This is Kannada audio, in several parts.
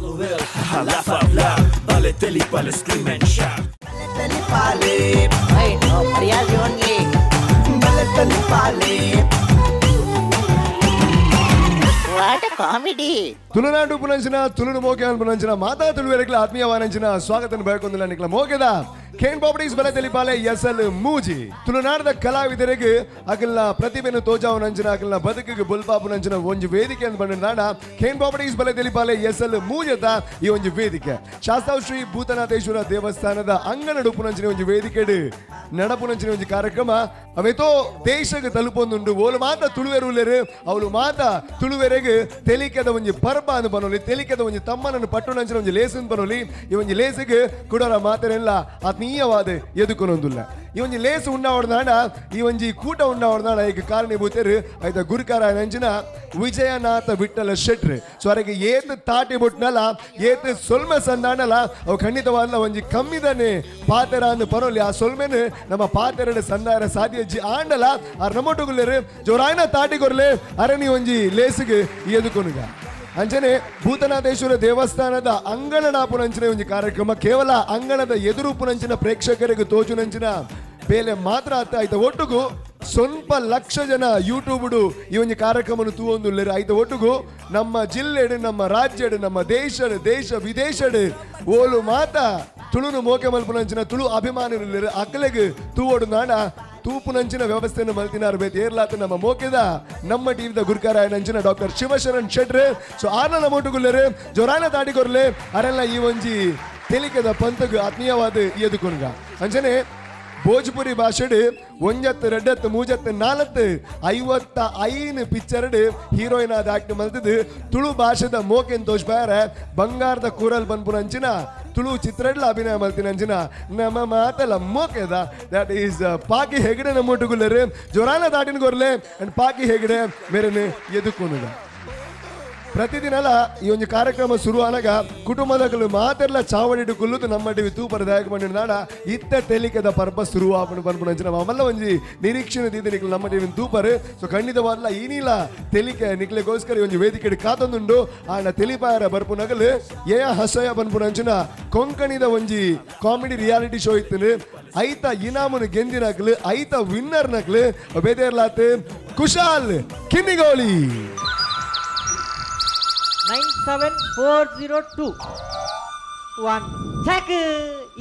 LOL, laugh out loud. Bale teli pale scream and shout. Bale teli pale. Hey, no, Mariachi only. Bale teli pale. What a comedy. Tulunadu ಪುನಂಚಿನ ತುಳುನು ಮೋಕೆ ಪುನಂಚಿನ ಮಾತಾ ತುಳುವೆರಕ್ಲ ಆತ್ಮೀಯವಾನಂಚಿನ ಸ್ವಾಗತನ ಬಯಕೊಂದಿಲ್ಲ ನಿಕ್ಲ ಮೋಕೆದ ಕೇನ್ ಪಾಪಡೀಸ್ ಬಲೆ ತೆಲಿಪಾಲೆ ಎಸ್ಎಲ್ ಮೂಜಿ ತುಳುನಾಡದ ಕಲಾವಿದರಿಗೆ ಅಕಲ್ನ ಪ್ರತಿಭೆಯನ್ನು ತೋಜಾವನಂಚಿನ ಅಕಲ್ನ ಬದುಕಿಗೆ ಬುಲ್ಪಾಪುನಂಚಿನ ಒಂಜಿ ವೇದಿಕೆ ಅಂತ ಬಂದಿದ್ದಾಡ ಕೇನ್ ಪಾಪಡೀಸ್ ಬಲೆ ತೆಲಿಪಾಲೆ ಎಸ್ಎಲ್ ಮೂಜದ ಈ ಒಂಜಿ ವೇದಿಕೆ ಶಾಸ್ತಾವ್ ಶ್ರೀ ಭೂತನಾಥೇಶ್ವರ ದೇವಸ್ಥಾನದ ಅಂಗನಡು ಪುನಂಚಿನ ಒಂಜಿ ವೇದಿಕೆ ನಡಪುನಂಚಿನ ಒಂಜಿ ಕಾರ್ಯಕ್ರಮ ಅವೇತೋ ದೇಶಕ್ಕೆ ತಲುಪೊಂದುಂಡು ಓಲು ಮಾತ ತುಳುವೆರುಲೇರು ಅವಳು ಮಾತ ತುಳುವೆರೆಗೆ ತೆಲಿಕೆದ ಒಂಜಿ ಪರ್ಬ ಅಂತ ಬನೋಲಿ ತೆಲಿಕೆದ ಒಂಜಿ ತಮ್ಮನನ್ನು ಪಟ್ಟುನಂಚಿನ ಒಂಜಿ ಲೇಸನ್ ಬನೋಲಿ ಈ ಒಂಜಿ ಲೇಸಿಗೆ ಕುಡರ ಮಾತರೆಲ್ಲ ಆತ್ಮೀಯವಾದ ಎದುಕೊನೊಂದುಲ್ಲ ಈ ಒಂಜಿ ಲೇಸು ಉಂಡಾವಡ್ದಾಂಡ ಈ ಒಂಜಿ ಕೂಟ ಉಂಡಾವಡ್ದಾಂಡ ಈಗ ಕಾರಣೀಭೂತರು ಐತ ಗುರುಕಾರ ನಂಚಿನ ವಿಜಯನಾಥ ವಿಠಲ ಶೆಟ್ರು ಸೊ ಅವರಿಗೆ ಏತ್ ತಾಟಿ ಬುಟ್ನಲ್ಲ ಏತ್ ಸೊಲ್ಮೆ ಸಂದಾಂಡಲ್ಲ ಅವು ಖಂಡಿತವಾದ ಒಂಜಿ ಕಮ್ಮಿದನೆ ಪಾತೆರ ಅಂದು ಪರೋಲಿ ಆ ಸೊಲ್ಮೆನು ನಮ್ಮ ಪಾತೆರಡು ಸಂದಾರ ಸಾಧ್ಯ ಜಿ ಆಂಡಲ ಆ ನಮೊಟುಗುಲೇರು ಜೋರಾಯ್ನ ತಾಟಿ ಕೊರ್ಲೆ ಅರಣಿ ಒಂಜಿ ಲೇಸಿಗೆ ಎದುಕೊನುಗ ಅಂಚನೆ ಭೂತನಾಥೇಶ್ವರ ದೇವಸ್ಥಾನದ ಅಂಗಣನಾಪುನಂಚಿನ ಒಂಜಿ ಕಾರ್ಯಕ್ರಮ ಕೇವಲ ಅಂಗಣದ ಎದುರು ಪುನಂಚಿನ ಪ್ರೇಕ್ಷಕರಿಗೆ ತೋಚುನಂಚಿನ ಬೇಲೆ ಮಾತ್ರ ಆತ ಐತ ಒಟ್ಟುಗು ಸ್ವಲ್ಪ ಲಕ್ಷ ಜನ ಯೂಟ್ಯೂಬ್ಡು ಈ ಒಂದು ಕಾರ್ಯಕ್ರಮ ತೂವೊಂದುಲ್ಲೇರು ಐತ ಒಟ್ಟುಗು ನಮ್ಮ ಜಿಲ್ಲೆಡು ನಮ್ಮ ರಾಜ್ಯಡು ನಮ್ಮ ದೇಶ ವಿದೇಶಡು ಓಲು ಮಾತ ತುಳುನು ಮೋಕೆ ಮಲ್ಪುನಂಚಿನ ತುಳು ಅಭಿಮಾನಿಗಳು ಅಕ್ಕಲೆಗೆ ತೂವೋಡು ನಾಡ ತೂಪುನಂಚಿನ ವ್ಯವಸ್ಥೆಯನ್ನು ಮಲ್ತಿನಾರು ಬೇತಿ ಏರ್ಲಾತ ನಮ್ಮ ಮೋಕೆದ ನಮ್ಮ ಟೀಮ್ದ ಗುರುಕಾರ ನಂಚಿನ ಡಾಕ್ಟರ್ ಶಿವಶರಣ್ ಶೆಟ್ರೆ ಸೊ ಆರ್ನ ಮೋಟುಗುಲ್ಲರು ಜೊರಾನ ತಾಡಿಕೊರ್ಲೆ ಅರೆಲ್ಲ ಈ ಒಂಜಿ ತೆಲಿಕೆದ ಪಂತಗು ಆತ್ಮೀಯವಾದ ಎದುಕೊನ್ಗ ಅಂಚನೆ ಭೋಜ್ಪುರಿ ಭಾಷೆಡು 1 2 3 4 55 ಪಿಕ್ಚರ್ಡ್ ಹೀರೋಯಿನ್ ಆದ ಆಕ್ಟ್ ಮಲ್ತದು ತುಳು ಭಾಷೆದ ಮೋಕೆನ್ ತೋಜ್ಬಾರ ಬಂಗಾರದ ಕೂರಲ್ ಬಂದ್ಪುನಂಚಿನ ತುಳು ಚಿತ್ರಡ್ಲ ಅಭಿನಯ ಮಲ್ತಿನಂಚಿನ ನಮ್ಮ ಮಾತಲ್ಲ ಮೋಕೆದ ದಟ್ ಈಸ್ ಪಾಕಿ ಹೆಗಡೆ ನಮ್ಮೊಟ್ಟುಗುಲ್ಲರು ಜೊರಾನ ದಾಟಿನ ಗೊರ್ಲೆ ಅಂಡ್ ಪಾಕಿ ಹೆಗಡೆ ಮೇರೆನೆ ಎದುಕೊನುಗ ಪ್ರತಿದಿನಲ ಈ ಒಂದು ಕಾರ್ಯಕ್ರಮ ಶುರುವಾನಾಗ ಕುಟುಂಬದಗಳು ಮಾತೆಲ್ಲ ಚಾವಡಿಡು ಕುಲ್ಲುದು ನಮ್ಮ ಟಿವಿ ತೂಪರದಾಯಕ ಬಂದಿದ್ದಾಡ ಇತ್ತ ತೆಲಿಕೆದ ಪರ್ಪಸ್ ಶುರುವಾಪನು ಬಂದ್ಪುನಂಚಿನ ಅಮಲ್ಲ ಒಂಜಿ ನಿರೀಕ್ಷಣೆ ದಿದೆ ನಿಕ್ಲು ನಮ್ಮ ಟಿವಿ ತೂಪರು ಸೊ ಖಂಡಿತವಾದ್ಲ ಈನಿಲ ತೆಲಿಕೆ ನಿಕ್ಲೆಗೋಸ್ಕರ ಒಂಜಿ ವೇದಿಕೆ ಕಾತೊಂದುಂಡು ಆಂಡ ತೆಲಿಪಾಯರ ಬರ್ಪು ನಗಲು ಏಯ ಹಸಯ ಬಂದ್ಪುನಂಚಿನ ಕೊಂಕಣಿದ ಒಂಜಿ ಕಾಮಿಡಿ ರಿಯಾಲಿಟಿ ಶೋ ಇತ್ತು ಐತ ಇನಾಮುನು ಗೆಂದಿನಕ್ಲು ಐತ ವಿನ್ನರ್ ನಕ್ಲು ಬೇದೇರ್ಲಾತ್ ಕುಶಾಲ್ ಕಿನ್ನಿಗೋಳಿ 97402 1 ಚೆಕ್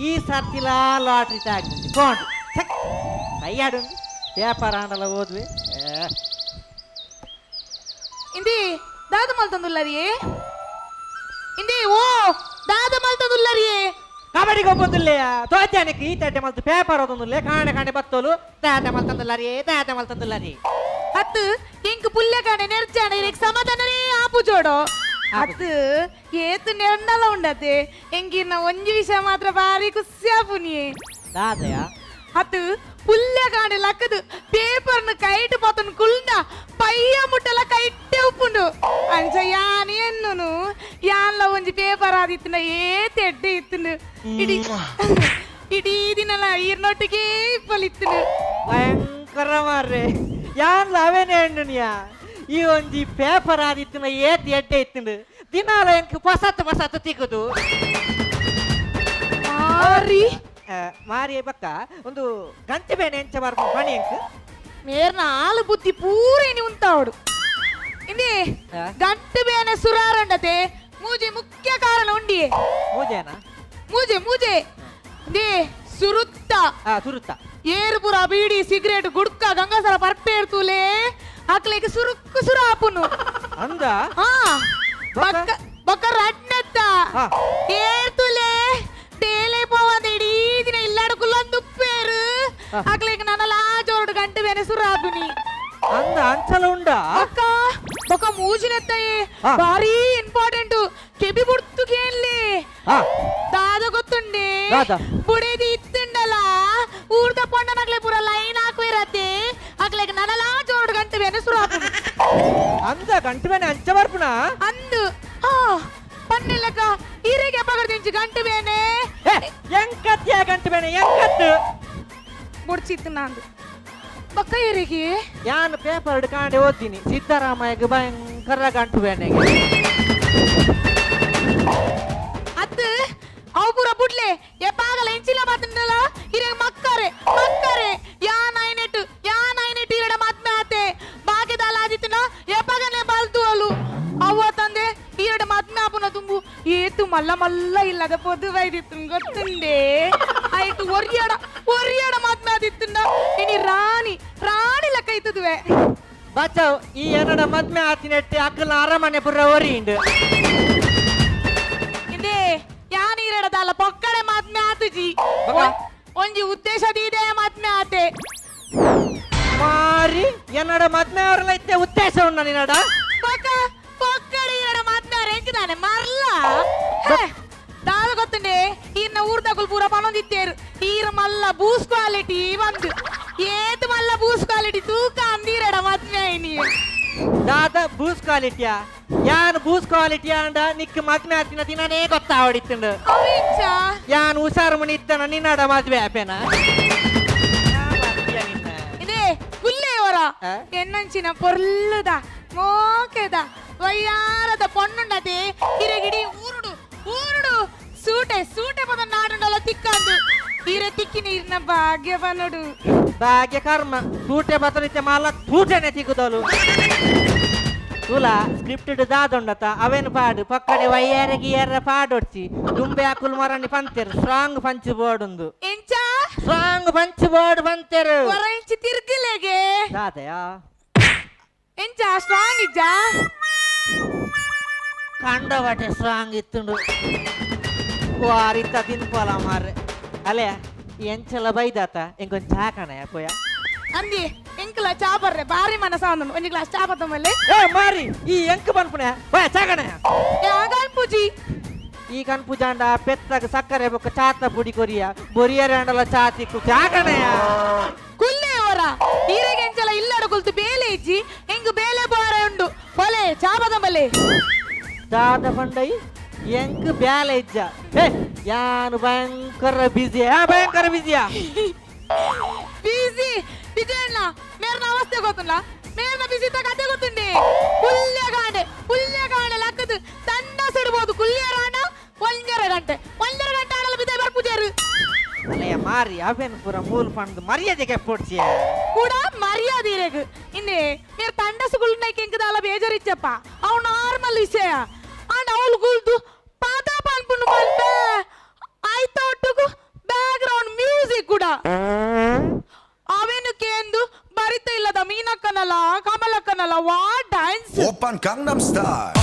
ಈ ಸರ್ತಿಲ ಲಾಟ್ರಿ ಟ್ಯಾಗ್ ಕೊಂಡು ಚೆಕ್ ಕೈಯಾಡು ವ್ಯಾಪಾರ ಆಂಡಲ ಓದ್ವಿ ಇಂದಿ ದಾದ ಮಲ್ತಂದುಲ್ಲರಿಯೇ ಇಂದಿ ಓ ದಾದ ಮಲ್ತಂದುಲ್ಲರಿಯೇ ಕಬಡ್ಡಿ ಗೊಬ್ಬೊಂದುಲ್ಲೆಯ ತೋಜಾನಕ್ಕೆ ಈ ತಟ್ಟೆ ಮಲ್ತು ಪೇಪರ್ ಓದೊಂದುಲ್ಲೆ ಕಾಣೆ ಬತ್ತೋಲು ದಾದ ಮಲ್ತಂದುಲ್ಲರಿ ಅತ್ತು ಇಂಕ್ ಪುಲ್ಯ ಕಾಣೆ ನೆರ್ಚಾಣೆ ಇರಕ್ಕೆ ಸಮಾಧಾನನೇ ಆಪು ಜೋಡೋ ಅದು ಏತು ನೆಂಡಲ ಉಂಡತೆ ಎಂಗಿನ ಒಂಜಿ ವಿಷಯ ಮಾತ್ರ ಬಾರಿ ಖುಷಿಯಾಪುನಿಯೇ ದಾದಯ ಅದು ಪುಲ್ಯ ಕಾಣೆ ಲಕ್ಕದು ಪೇಪರ್ನ ಕೈಟ್ ಪೋತನು ಕುಲ್ಡ ಪಯ್ಯ ಮುಟ್ಟಲ ಕೈಟ್ಟೆ ಉಪ್ಪುಂಡು ಅಂಚ ಯಾನಿ ಎನ್ನುನು ಯಾನ್ಲ ಒಂಜಿ ಪೇಪರ್ ಆದಿತ್ತುನ ಏತ್ ಎಡ್ಡೆ ಇತ್ತುನು ಇಡೀ ದಿನಲ ಈರ್ನೊಟ್ಟಿಗೆ ಇಪ್ಪಲಿತ್ತುನು ಭಯಂಕರ ಮಾರ್ರೆ ಯಾನ್ಲ ಅವೇನೆ ಹೆಣ್ಣುನಿಯ ಈ ಒಂಜಿ ಪೇಪರ್ ಆದಿತ್ತಿನ ಏತ್ ಎಡ್ಡೆ ಇತ್ತು ದಿನಾಲ ಎಂಕ್ ಹೊಸತ್ತು ತಿಕ್ಕುದು ಮಾರಿ ಬಕ್ಕ ಒಂದು ಗಂಟೆ ಬೇನೆ ಎಂಚ ಬರ್ಬೋದು ಮಣಿ ಎಂಕ್ ಮೇರ್ನ ಆಲು ಬುದ್ಧಿ ಪೂರೇನಿ ಉಂತಾವಡು ಇಂದಿ ಗಂಟೆ ಬೇನೆ ಸುರಾರಂಡತೆ ಮೂಜೆ ಮುಖ್ಯ ಕಾರಣ ಉಂಡಿಯೇ ಮೂಜೇನಾ ಮೂಜೆ ದೇ ಸುರುತ್ತ ಏರುಪುರ ಬೀಡಿ ಸಿಗರೇಟ್ ಗುಡ್ಕ ಗಂಗಾಸರ ಪರ್ಪೇರ್ತೂಲೆ ಹಾಕ್ಲಿಕ್ಕೆ ಸುರುಕ್ಕು ಸುರಾಪುನು ಅಂದ ಬೊಕ್ಕ ರಡ್ನತ್ತ ಏರ್ತುಲೆ ತೇಲೆ ಪೋವಂದ ಇಡೀ ದಿನ ಇಲ್ಲಾಡು ಕುಲ್ಲೊಂದು ಉಪ್ಪೇರು ಹಾಕ್ಲಿಕ್ಕೆ ನನ್ನ ಜೋರ್ಡು ಗಂಟೆ ಬೇನೆ ಸುರಾಪುನಿ ಅಂದ ಅಂಚಲ ಉಂಡ ಬೊಕ್ಕ ಮೂಜಿನೆತ್ತಯೇ ಬಾರಿ ಇಂಪಾರ್ಟೆಂಟ್ ಕೆಬಿ ಬುಡ್ತು ಕೇಳಲಿ ದಾದ ಗೊತ್ತುಂಡೆ ಬುಡೇದಿ ಇತ್ತುಂಡಲ ಊರ್ದ ಪೊಂಡನಗ್ಲೆ ಪೂರ ಲೈನ್ ಹಾಕುವಿರತ್ತೆ ಹಾಕ್ಲಿಕ್ಕೆ ನನ್ನಲ ಜೋರ್ಡು ಗಂಟೆ ಬೇನೆ ಸುರಾಪುನಿ ಅಂದ ಗಂಟೆ ಬೇನೆ ಅಂಚ ಬರ್ಪುನ ಅಂದು ಪನ್ನೆಲ್ಲಕ ಈರಿಗೆ ಪಗಡ್ದಿಂಚು ಗಂಟೆ ಬೇನೆ ಎಂಕತ್ಯ ಗಂಟೆ ಬೇನೆ ಎಂಕತ್ತು ಮುಡ್ಚಿತ್ತು ನಂದು ಬೊಕ್ಕ ಈರಿಗೆ ಯಾನು ಪೇಪರ್ ಹಿಡ್ಕೊಂಡು ಓದ್ತೀನಿ ಸಿದ್ದರಾಮಯ್ಯಗೆ ಭಯಂಕರ ಗಂಟು ಬೇನೆಗೆ ಏತು ಮಲ್ಲ ಮಲ್ಲ ಇಲ್ಲದ ಪೊದುವೈದಿತ್ತು ಗೊತ್ತುಂಡೆ ಆಯ್ತು ಒರಿಯಾಡ ಮಾತ್ನಾದಿತ್ತುಂಡ ಇನಿ ರಾಣಿ ಲೆಕ್ಕ ಇತ್ತದುವೆ ಬಚಾವ್ ಈ ಏನಡ ಮದ್ಮೆ ಆತಿನೆಟ್ಟೆ ಅಕ್ಕಲ ಅರಮನೆ ಪುರ ಒರಿಯಿಂಡು ಇಂದೇ ಯಾನೀರಡದಲ್ಲ ಪೊಕ್ಕಡೆ ಮಾತ್ಮೆ ಆತುಜಿ ಒಂಜಿ ಉದ್ದೇಶದಿದೆ ಮಾತ್ಮೆ ಆತೆ ಮಾರಿ ಏನಡ ಮದ್ಮೆ ಅವರೆಲ್ಲ ಇತ್ತೆ ಉದ್ದೇಶ ಉಂಡ ನಿನ್ನಡ ಪೊಕ್ಕಡೆ ಈರಡ ಮಾತ್ಮೆ ಅವ್ರ ಹೆಂಗಿದಾನೆ ಮರ್ಲ ದಾದ ಗೊತ್ತುಂಡೆ ಇನ್ನ ಊರ್ದಕುಲ್ ಪೂರ ಪನೊಂದಿತ್ತೇರು ಈರ ಮಲ್ಲ ಬೂಸ್ ಕ್ವಾಲಿಟಿ ಬಂದು ಏತು ಮಲ್ಲ ಬೂಸ್ ಕ್ವಾಲಿಟಿ ತೂಕ ಅಂದೀರಡ ಮಾತ್ಮೆ ಐನಿ ದಾದ ಬೂಸ್ ಕ್ವಾಲಿಟಿಯಾ ಯಾನ್ ಬೂಸ್ ಕ್ವಾಲಿಟಿ ಅಂಡ ನಿಕ್ ಮದ್ಮೆ ಆತಿನ ದಿನನೇ ಗೊತ್ತಾವಡಿತ್ತುಂಡು ಅವಿಂಚ ಯಾನ್ ಹುಷಾರು ಮನಿ ಇತ್ತನ ನಿನ್ನಡ ಮದ್ವೆ ಆಪೇನ ಇದೇ ಪುಲ್ಲೆಯವರ ಆ? ಎನ್ನಂಚಿನ ಪೊರ್ಲುದ ಮೋಕೆದ ವಯ್ಯಾರದ ಪೊಣ್ಣುಂಡದೆ ಕಿರೆಗಿಡಿ ಊರುಡು ಸೂಟೆ ಪದ ನಾಡುಂಡಲ ತಿಕ್ಕಂದು ಇರೆ ತಿಕ್ಕಿ ನೀರಿನ ಭಾಗ್ಯವನುಡು ಭಾಗ್ಯ ಕರ್ಮ ತೂಟೆ ಬತ್ತನಿತ್ತೆ ಮಾಲ ತೂಟೆನೆ ತಿಕ್ಕುದಲು ತುಲ ಸ್ಕ್ರಿಪ್ಟೆಡ್ ದಾದೊಂಡತ ಅವೇನು ಪಾಡು ಪಕ್ಕಡೆ ವಯ್ಯಾರ ಗಿಯರ ಪಾಡೊಡ್ಚಿ ದುಂಬೆ ಆಕುಲ್ ಮರಣಿ ಪಂತೆರು ಸ್ಟ್ರಾಂಗ್ ಪಂಚ್ ಬೋರ್ಡ್ ಉಂದು ಎಂಚ ಸ್ಟ್ರಾಂಗ್ ಪಂಚ್ ಬೋರ್ಡ್ ಪಂತೆರು ಹೊರ ಇಂಚಿ ತಿರ್ಗಿಲೆಗೆ ದಾದಯಾ ಎಂಚ ಸ್ಟ್ರಾಂಗ್ ಇಜ್ಜ ಕಂಡಬಟ್ಟೆ ಸ್ಟ್ರಾಂಗ್ ಇತ್ತುಂಡು ವಾರಿತ್ತ ತಿನ್ಪೋಲ ಮಾರ್ರೆ ಅಲೆ ಎಂಚಲ ಬೈದಾತ ಎಂಕೊಂದು ಚಾಕಣೆ ಪೋಯ ಅಂದಿ ಎಂಕಲ ಚಾ ಬರ್ರೆ ಬಾರಿ ಮನಸ ಅವನು ಒಂದು ಗ್ಲಾಸ್ ಚಾ ಬತ್ತಮಲ್ಲಿ ಏ ಮಾರಿ ಈ ಎಂಕ್ ಬನ್ಪುಣೆ ಬಯ ಚಾಕಣೆ ಯಾಗನ್ ಪೂಜಿ ಈ ಕಣ್ ಪೂಜಾಂಡ ಪೆತ್ತಗ ಸಕ್ಕರೆ ಬೊಕ್ಕ ಚಾತ ಪುಡಿ ಕೊರಿಯ ಬೊರಿಯರಂಡಲ ಚಾತಿಕ್ಕು ಚಾಕಣೆಯ ಕುಲ್ಲೆಯವರ ಈರೆಗೆ ಎಂಚಲ ಇಲ್ಲಡ ಕುಲ್ತು ಬೇಲೆ ಇಜ್ಜಿ ಎಂಗು ಬೇಲೆ ಬಾರ ಉಂಡು ಬಲೆ ಚಾ ಬದಮಲೆ ದಾದ ಪಂಡೈ ಎಂಕ್ ಬ್ಯಾಲೆ ಇಜ್ಜ ಏ ಯಾನು ಭಯಂಕರ ಬಿಸಿಯಾ ಬಿಸಿ ಬಿಜಯಣ್ಣ ಮೇರ್ನ ಅವಸ್ಥೆ ಗೊತ್ತಲ್ಲ ಮೇರ್ನ ಬಿಸಿ ಕತೆ ಗೊತ್ತುಂಡಿ ಪುಲ್ಯಗಾಂಡೆ ಲಕ್ಕದು ತಂಡ ಸಿಡ್ಬೋದು ಕುಲ್ಯರಾಣ ಒಂಜರ ಗಂಟೆ ಆಡಲು ಬಿದ್ದೆ ಬರ್ಪುಜಾರು ಅಲೆಯ ಮಾರಿ ಅವೇನು ಪೂರ ಮೂಲ್ ಪಂಡ್ ಮರ್ಯಾದೆಗೆ ಪೋಡ್ಸಿಯ ಕೂಡ ಮರ್ಯಾದೆ ಇರೇಗು ಇನ್ನೇ ಮೇರ್ ತಂಡ ಸುಗುಳ್ನ ಕೆಂಕದಾಲ ಬೇಜಾರಿಚ್ಚಪ್ಪ ಅವ್ ನಾರ್ಮಲ್ ವಿಷಯ ಅಂಡ್ ಅವಳು ಗುಲ್ದು ಪಾತ ಪನ್ಪುಣ್ಣು ಪಂಪೆ ಆಯ್ತ ಒಟ್ಟುಗು ಬ್ಯಾಕ್ ಗ್ರೌಂಡ್ ಮ್ಯೂಸಿಕ್ ಕೂಡ ಅವೇನು ಕೇಂದು ಬರಿತ ಇಲ್ಲದ ಮೀನಕ್ಕನಲ್ಲ ಕಮಲಕ್ಕನಲ್ಲ ವಾ ಡ್ಯಾನ್ಸ್ Open Gangnam Style.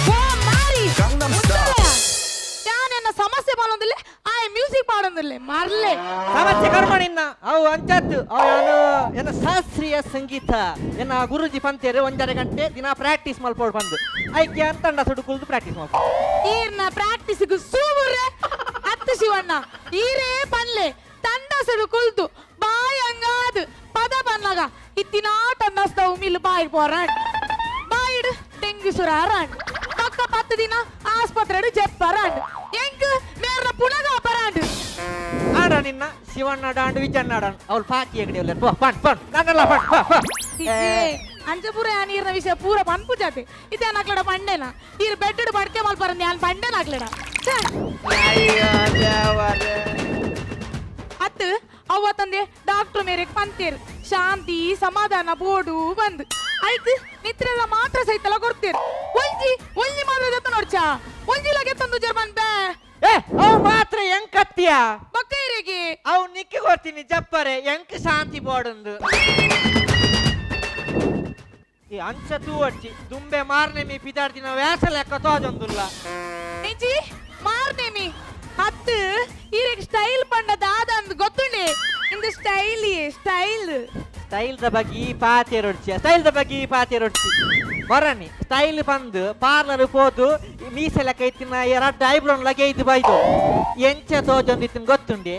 ಓ ಮಾರಿ Gangnam Style. ಯಾನೆನ್ನ ಸಮಸ್ಯೆ ಪಾಡೊಂದಿಲ್ಲ ಆ ಮ್ಯೂಸಿಕ್ ಪಾಡೊಂದಿಲ್ಲ ಮರ್ಲೆ ಸಮಸ್ಯೆ ಕರ್ಮಣಿನ್ನ ಅವು ಅಂಚದ್ದು ಅವು ಏನು ಏನ ಶಾಸ್ತ್ರೀಯ ಸಂಗೀತ ಏನ ಗುರುಜಿ ಪಂತೇರು ಒಂದರ ಗಂಟೆ ದಿನ ಪ್ರಾಕ್ಟೀಸ್ ಮಲ್ಪೋಡು ಬಂದು ಐಕ್ಯ ಅಂತಂಡ ಸುಡುಕುಲ್ದು ಪ್ರಾಕ್ಟೀಸ್ ಮಾಡ್ಕೊಂಡು ಈರ್ನ ಪ್ರಾಕ್ಟೀಸ್ಗೆ ಸೂಬುರ್ರೆ ಅತ್ತು ಶಿವಣ್ಣ ಈರೇ ಪನ್ಲೆ ತಂಡ ಸುಡು ಕುಲ್ತು ಬಾಯಿ ಹಂಗಾದು ಪದ ಬನ್ನಗ ಇತ್ತಿನಾಟ ನಸ್ತವು ಮಿಲ್ ಬಾಯಿ ಪೋರಾಣ್ ಬಾಯಿಡು ಡೆಂಗ್ಯೂ ಸುರಾರಾಣ್ ಪಕ್ಕ 10 ದಿನ ಆಸ್ಪತ್ರೆಡು ಜಪ್ಪರಾಣ್ ಎಂಕ್ ಮೇರ್ನ ಪುಣಗ ಅಪರಾಂಡ್ ಆಡ ನಿನ್ನ ಶಿವಣ್ಣ ಡಾಂಡು ವಿಜಯಣ್ಣ ಡಾಂಡು ಅವ್ಳು ಪಾಕಿ ಎಗಡಿ ಪಣ್ ನನ್ನೆಲ್ಲ ಪಣ್ ಅಂಜಪುರ ನೀರ್ನ ವಿಷಯ ಪೂರ ಪನ್ಪುಜಾತೆ ಇದೇ ನಾಕ್ಲಡ ಪಂಡೆನ ಈರ್ ಬೆಡ್ಡು ಬಡ್ಕೆ ಮಲ್ಪರಂದ ಯಾನ್ ಪಂಡೆ ನಾಕ್ಲಡ ಅತ್ತು ಅವತ್ತಂದೆ ಡಾಕ್ಟರ್ ಮೇರೆಗೆ ಪಂತೇರು ಶಾಂತಿ ಸಮಾಧಾನ ಬೋಡು ಬಂದು ಆಯ್ತು ನಿತ್ರೆಲ್ಲ ಮಾತ್ರ ಸಹಿತಲ್ಲ ಕೊಡ್ತೀರು ಒಂಜಿ ಮಾತ್ರ ಜೊತೆ ನೋಡ್ಚ ಒಂಜಿಲಾಗೆ ತಂದು ಜರ್ಮನ್ ಬೇ ಏ ಅವು ಮಾತ್ರ ಎಂಕತ್ತಿಯ ಬಕ್ಕೈರಿಗೆ ಅವು ನಿಕ್ಕಿ ಕೊಡ್ತೀನಿ ಜಪ್ಪರೆ ಎಂಕ್ ಶಾಂತಿ ಬೋರ್ಡೊಂದು ಈ ಅಂಚ ತೂವಡ್ಚಿ ದುಂಬೆ ಮಾರ್ನೆ ಮೀ ಪಿದಾಡ್ದಿನ ವ್ಯಾಸ ಲೆಕ್ಕ ತೋಜೊಂದುಲ್ಲ ನಿಜಿ ಮಾರ್ನೇಮಿ ಹತ್ತು ಈರೆಗೆ ಸ್ಟೈಲ್ ಪಂಡ ದಾದ ಅಂದ್ ಗೊತ್ತುಂಡೆ ಇಂದು ಸ್ಟೈಲ್ ದ ಬಗ್ಗೆ ಪಾತೆ ರೊಡ್ಚಿ ಬರನಿ ಸ್ಟೈಲ್ ಬಂದು ಪಾರ್ಲರ್ ಹೋದು ಮೀಸೆ ಲೆಕ್ಕ ಇತ್ತಿನ ಎರಡು ಐಬ್ರೋನ್ ಲಗೆ ಇದು ಬೈದು ಎಂಚ ತೋಜೊಂದಿತ್ತಿನ ಗೊತ್ತುಂಡೆ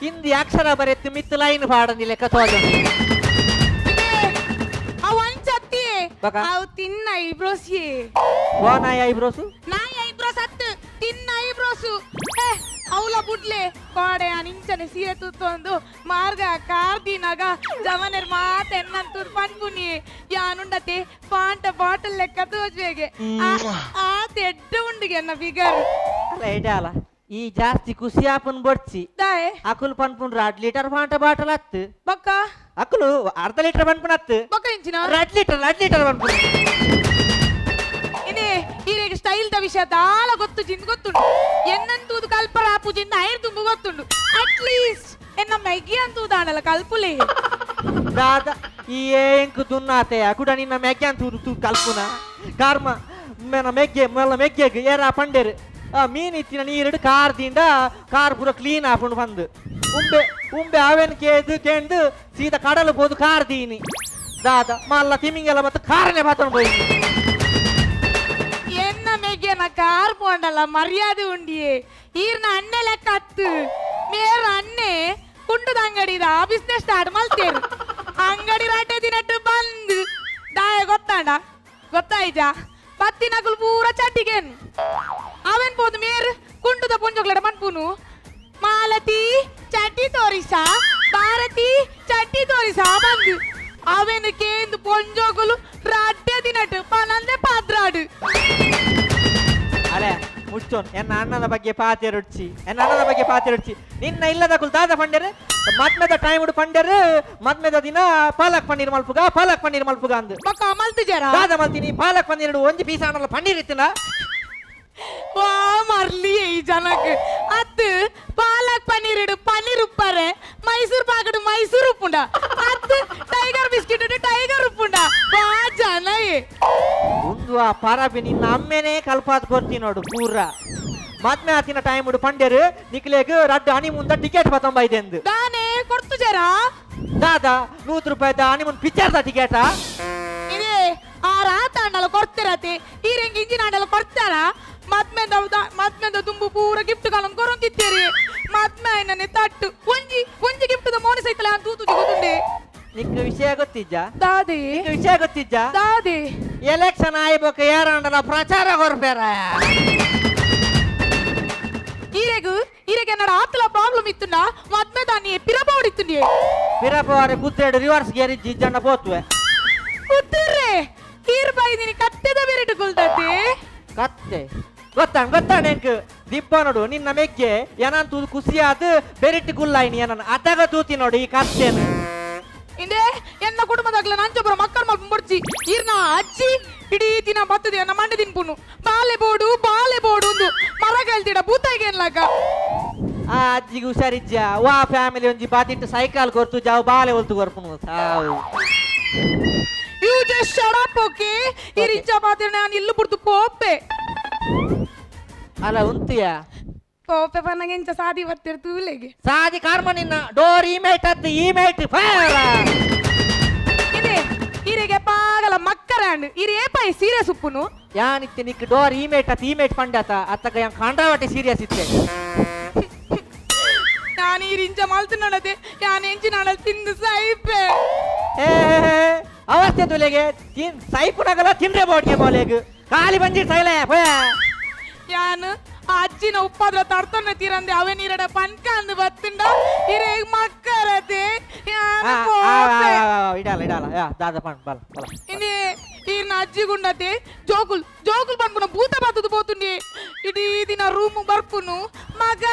ಹಿಂದಿ ಅಕ್ಷರ ಬರೆತ್ತು ಮಿತ್ತು ಲೈನ್ ಪಾಡಂದಿ ಲೆಕ್ಕ ತೋಜೊಂದಿ ಅವಂಚತ್ತಿ ಬಕ? ಅವು ತಿನ್ನ ಐಬ್ರೋಸಿ ಓನಾಯ ಐಬ್ರೋಸು ನಾಯಿ ಐಬ್ರೋಸ್ ಹತ್ತು ತಿನ್ನ ಐಬ್ರೋಸು ಅವಳ ಬುಡ್ಲೆ ಕೋಡೆ ನಿಂಚನೆ ಸೀರೆ ತುತ್ತೊಂದು ಮಾರ್ಗ ಕಾರ್ದಿನಾಗ ಜವನರ್ ಮಾತ ಎನ್ನಂತೂ ಪನ್ಪುನಿ ಯಾನುಂಡತೆ ಪಾಂಟ ಬಾಟಲ್ ಲೆಕ್ಕ ತೋಜ್ವೇಗೆ ಆ ತೆಡ್ಡ ಉಂಡಿಗೆ ಎನ್ನ ಫಿಗರ್ ಅಲ್ಲ ಎಡಾಲ ಈ ಜಾಸ್ತಿ ಖುಷಿ ಆಪನ್ ಬಡ್ಸಿ ದಾಯೆ ಅಕುಲ್ ಪನ್ಪುನ್ 2 ಲೀಟರ್ ಪಾಂಟ ಬಾಟಲ್ ಹತ್ತು ಬಕ್ಕ ಅಕುಲು ಅರ್ಧ ಲೀಟರ್ ಪನ್ಪುನ್ ಹತ್ತು ಬಕ್ಕ ಇಂಚಿನ 2 ಲೀಟರ್ ಪನ್ಪುನ್ ಇದೇ ಈಗ ಸ್ಟೈಲ್ದ ವಿಷಯ ದಾಲ ಗೊತ್ತು ಜಿಂದ್ ಗೊತ್ತುಂಡು ಎನ್ನಂತೂದು ಕಲ್ಪರ ಪೂಜಿಂದ ಐರ್ ತುಂಬು ಗೊತ್ತುಂಡು ಅಟ್ಲೀಸ್ಟ್ ಎನ್ನ ಮೆಗ್ಗಿ ಅಂತೂದಾಣಲ್ಲ ಕಲ್ಪುಲೇ ದಾದ ಈ ಎಂಕು ದುನ್ನಾತೆ ಕುಡ ನಿನ್ನ ಮೆಗ್ಗೆ ಅಂತ ತೂ ಕಲ್ಪುನ ಕಾರ್ಮ ಮೇನ ಮೆಗ್ಗೆಗೆ ಏರ ಪಂಡೇರು ಮೀನ್ ಇತ್ತಿನ ನೀರಿಡು ಕಾರ್ದಿಂದ ಕಾರ್ ಪೂರ ಕ್ಲೀನ್ ಆಪುಂಡು ಬಂದು ಉಂಬೆ ಅವೆನ್ ಕೇಂದು ಸೀದಾ ಕಡಲು ಹೋದು ಕಾರ್ ದೀನಿ ದಾದ ಮಲ್ಲ ತಿಮಿಂಗೆಲ್ಲ ಮತ್ತು ಕಾರನೆ ಬಾತೊಂಡು ಹೋಯಿ ಎನ್ನ ಮೆಗ್ಗೆನ ಕಾರ್ ಪೋಂಡಲ್ಲ ಮರ್ಯಾದೆ ಉಂಡಿಯೇ ಈರ್ನ ಅಣ್ಣೆ ಲೆಕ್ಕ ಹತ್ತು ಮೇರ ಅಣ್ಣೆ ಕುಂಡದ ಅಂಗಡಿದ ಬಿಸ್ನೆಸ್ ಸ್ಟಾರ್ಟ್ ಮಲ್ತೇರು ಅಂಗಡಿ ರಾಟೆ ದಿನಟ್ಟು ಬಂದು ದಾಯ ಗೊತ್ತಾಯ್ಜಾ ಪತ್ತಿನಕುಲು ಪೂರ ಚಟ್ಟಿಗೇನು ಅವೆನ್ ಪೋದು ಮೇರ್ ಕುಂಡುದ ಪುಂಜೋಗ್ಲಡ ಮನ್ಪುನು ಮಾಲತಿ ಚಟ್ಟಿ ತೋರಿಸಾ ಭಾರತಿ ಚಟ್ಟಿ ತೋರಿಸಾ ಬಂದು ಅವೆನ್ ಕೇಂದು ಪೊಂಜೋಗುಲು ರಾಟೆ ದಿನಟ್ಟು ಪನಂದೆ ಪಾದ್ರಾಡು ಅಲೆ ಮುಚ್ಚೋನ್ ಎನ್ನ ಅಣ್ಣನ ಬಗ್ಗೆ ಪಾತೆರುಡ್ಚಿ ನಿನ್ನ ಇಲ್ಲದ ಕುಲ್ ದಾದ ಪಂಡರು ಮದ್ಮೆದ ಟೈಮ್ ಉಡು ಪಂಡರು ಮದ್ಮೆದ ದಿನ ಪಾಲಕ್ ಪನ್ನೀರ್ ಮಲ್ಪುಗ ಅಂದು ಮಕ್ಕ ಮಲ್ತು ಜರ ದಾದ ಮಲ್ತೀನಿ ಪಾಲಕ್ ಪನ್ನೀರ್ ಒಂಜಿ ಪೀಸ್ ಆಣಲ್ಲ ಪನ್ನೀರ್ ಇತ್ತಿನ ವಾ ಮರ್ಲಿ ಈ ಜನಕ್ಕೆ ಅತ್ತು ಪಾಲಕ್ ಪನ್ನೀರ್ ಪನ್ನೀರ್ ಉಪ್ಪರೆ ಮೈಸೂರು ಪಾಕಡು ಮೈಸೂರು ಉಪ್ಪುಂಡ ಅತ್ತು ಟೈಗರ್ ಬಿಸ್ಕಿಟ್ ಟೈಗರ್ ಉಪ್ಪುಂಡ ವಾ ಜನ ಒಂದು ಆ ಪರಬಿ ನಿನ್ನ ಅಮ್ಮೆನೇ ಕಲ್ಪಾತ್ ಕೊರ್ತಿ ನೋಡು ಪೂರ ಮದ್ಮೆ ಆತಿನ ಟೈಮ್ ಉಡು ಪಂಡರು ನಿಕ್ಲೆಗ್ ರಡ್ಡು ಹನಿ ಮುಂದ ಟಿಕೆಟ್ ಪತ್ತೊಂಬೈದೆ ಎಂದು ದಾನೆ ಕೊಡ್ತು ಜರ ದಾದ 100 ರೂಪಾಯಿದ ಹನಿ ಮುಂದ್ ಪಿಕ್ಚರ್ದ ಟಿಕೆಟ ಇದೇ ಆ ರಾತ ಅಂಡಲ ಕೊಡ್ತಿರತ್ತೆ ಈ ರೆಂಗ್ ಇಂಜಿನ್ ಅಂಡಲ ಕೊಡ್ತಾರ ಮದ್ಮೆದ ತುಂಬು ಪೂರ ಗಿಫ್ಟ್ ಕಾಲಂ ಕೊರೊಂಕಿತ್ತೇರಿ ಮದ್ಮೆ ಆಯ್ನನೆ ತಟ್ಟು ಒಂಜಿ ಗಿಫ್ಟ್ ದ ಮೋನಿ ಸೈತಲ ಅಂತ ತೂತು ಗೊತ್ತುಂಡೆ ನಿಕ್ಕ ವಿಷಯ ಗೊತ್ತಿಜ್ಜ ದಾದೆ ಎಲೆಕ್ಷನ್ ಆಯ್ಬೇಕು ಯಾರಂಡಲ ಪ್ರಚಾರ ಹೊರಬೇರ ಈರೆಗೆ ನನ್ನ ಆತಲ ಪ್ರಾಬ್ಲಮ್ ಇತ್ತುಂಡ ಮದ್ಮೆ ದಾನಿ ಪಿರಪ ಹೊಡಿತ್ತುಂಡೆ ಪಿರಪವಾರೆ ಕುತ್ತೇಡು ರಿವರ್ಸ್ ಗೇರಿಜ್ಜಿ ಜನ ಪೋತ್ವೆ ಕುತ್ತಿರ್ರೆ ಈರ್ ಬೈದಿನಿ ಕತ್ತೆದ ಬೆರಿಟ್ಟು ಕುಲ್ದತ್ತೆ ಕತ್ತೆ ಗೊತ್ತಾಣ ಎಂಕ್ ದಿಬ್ಬ ನೋಡು ನಿನ್ನ ಮೆಗ್ಗೆ ಏನಂತೂ ಖುಷಿಯಾದ ಬೆರಿಟ್ಟು ಕುಲ್ಲಾಯ್ನಿ ಏನನ್ನ ಅದಾಗ ತೂತಿ ನೋಡು ಈ ಕತ್ತೆನು ಇಂದೇ ಎನ್ನ ಕುಟುಂಬದಾಗ್ಲ ನಂಚೊಬ್ಬರ ಮಕ್ಕಳು ಮಲ್ಪುಂಬಡ್ಚಿ ಈರ್ನ ಅಜ್ಜಿ ಇಡೀ ದಿನ ಬತ್ತದೆ ನನ್ನ ಮಂಡೆ ತಿನ್ಪುನು ಬಾಲೆ ಬೋಡು ಒಂದು ಮರ ಕೇಳ್ತಿಡ ಭೂತಾಯಿಗೆ ಏನ್ಲಾಗ ಆ ಅಜ್ಜಿಗೆ ಹುಷಾರಿಜ್ಜ ವಾ ಫ್ಯಾಮಿಲಿ ಒಂಜಿ ಬಾತಿಟ್ಟು ಸೈಕಲ್ ಕೊರ್ತು ಜಾವು ಬಾಲೆ ಹೊಲ್ತು ಕೊರ್ಪುನು ಸಾವು you just shut up okay ಈ ರಿಚ್ಚ ಬಾತಿನ ನಾನು ಇಲ್ಲು ಬಿಡ್ತು ಪೋಪೆ ಅಲ್ಲ ಉಂತಿಯ ಪೋಪೆ ಪನ್ನಗೆ ಇಂಚ ಸಾದಿ ಬರ್ತಿರ್ ತೂಲೆಗೆ ಸಾದಿ ಕಾರ್ಮ ನಿನ್ನ ಡೋರ್ ಇಮೇಟ್ ಫೈರ್ ಇದೆ ಈರೆಗೆ ಪಾಗಲ ಮಕ್ಕರಾಂಡ್ ಈರೆ ಏಪೈ serious ಉಪ್ಪುನು ಯಾನಿತ್ತೆ Nick door ಇಮೇಟ್ ಪಂಡತ ಅತ್ತಗ M ಕಾಂಡ್ರಾವಟಿ serious ಇತ್ತೆ ನಾನು ಈ ರಿಂಚ ಮಲ್ತು ನೋಡದೆ ಯಾನ್ ಎಂಚಿ ನಾಡಲ್ ತಿಂದು ಸೈಪೆ ಅವಸ್ಥೆ ತುಲೆಗೆ ಸೈಪುನಗಲ ತಿಂದ್ರೆ ಬೋಟ್ಗೆ ಬೋಲೆಗ್ ಖಾಲಿ ಬಂದಿ ಸೈಲೆ ಯಾನ್ ಅಜ್ಜಿನ ಉಪ್ಪಾದ್ರ ತರ್ತೊನ್ನ ತೀರಂದೆ ಅವೇ ನೀರಡ ಪನ್ಕ ಅಂದು ಬತ್ತುಂಡ ಇರೆ ಮಕ್ಕರತೆ ಇಡಲ್ಲ ದಾದ ಪಣ್ ಬಲ ಇನ್ನೇ ಈರ್ನ ಅಜ್ಜಿ ಗುಂಡತೆ ಜೋಕುಲ್ ಬಂದ್ಪುನ ಭೂತ ಬತ್ತದು పోతుండే ಇಡೀ ದಿನ ರೂಮ್ ಬರ್ಪುನು ಮಗ